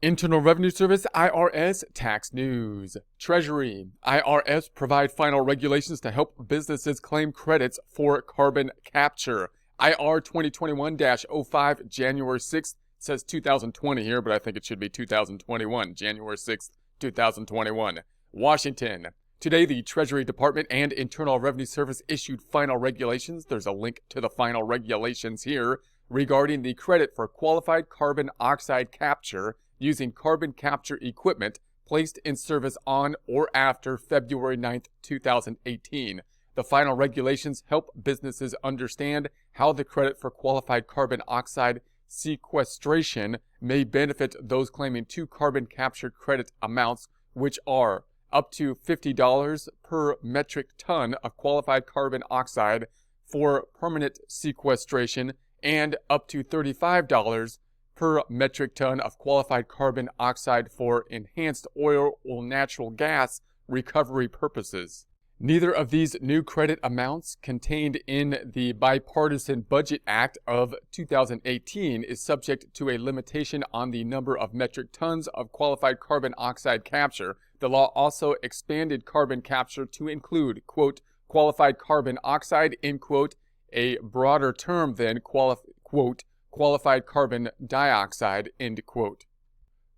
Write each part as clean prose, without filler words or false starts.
Internal Revenue Service, IRS, tax news. Treasury, IRS provide final regulations to help businesses claim credits for carbon capture. IR 2021-05, January 6th, says 2020 here, but I think it should be 2021, January 6th, 2021. Washington. Today, the Treasury Department and Internal Revenue Service issued final regulations. There's a link to the final regulations here regarding the credit for qualified carbon oxide capture using carbon capture equipment placed in service on or after February 9th, 2018. The final regulations help businesses understand how the credit for qualified carbon oxide sequestration may benefit those claiming two carbon capture credit amounts, which are up to $50 per metric ton of qualified carbon oxide for permanent sequestration and up to $35 per metric ton of qualified carbon oxide for enhanced oil or natural gas recovery purposes. Neither of these new credit amounts contained in the Bipartisan Budget Act of 2018 is subject to a limitation on the number of metric tons of qualified carbon oxide capture. The law also expanded carbon capture to include, quote, qualified carbon oxide, end quote, a broader term than qualified carbon dioxide, end quote.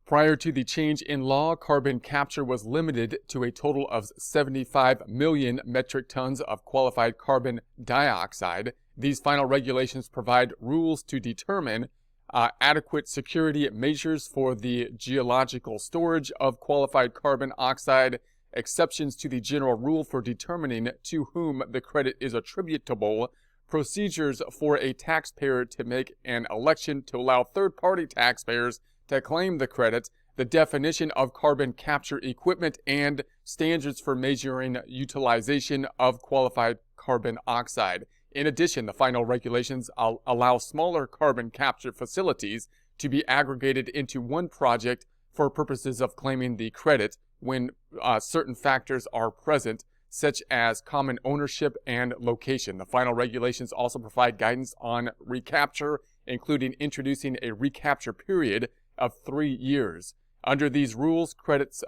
Prior to the change in law, carbon capture was limited to a total of 75 million metric tons of qualified carbon dioxide. These final regulations provide rules to determine adequate security measures for the geological storage of qualified carbon oxide, exceptions to the general rule for determining to whom the credit is attributable, procedures for a taxpayer to make an election to allow third-party taxpayers to claim the credit, the definition of carbon capture equipment, and standards for measuring utilization of qualified carbon oxide. In addition, the final regulations allow smaller carbon capture facilities to be aggregated into one project for purposes of claiming the credit when certain factors are present, such as common ownership and location. The final regulations also provide guidance on recapture, including introducing a recapture period of 3 years. Under these rules, credits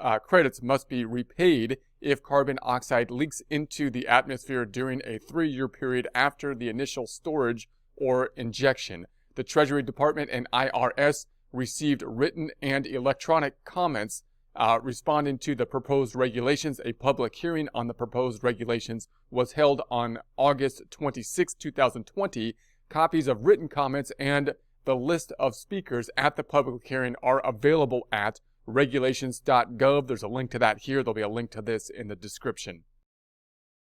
must be repaid if carbon oxide leaks into the atmosphere during a 3-year period after the initial storage or injection. The Treasury Department and IRS received written and electronic comments responding to the proposed regulations. A public hearing on the proposed regulations was held on August 26, 2020. Copies of written comments and the list of speakers at the public hearing are available at regulations.gov. There's a link to that here. There'll be a link to this in the description.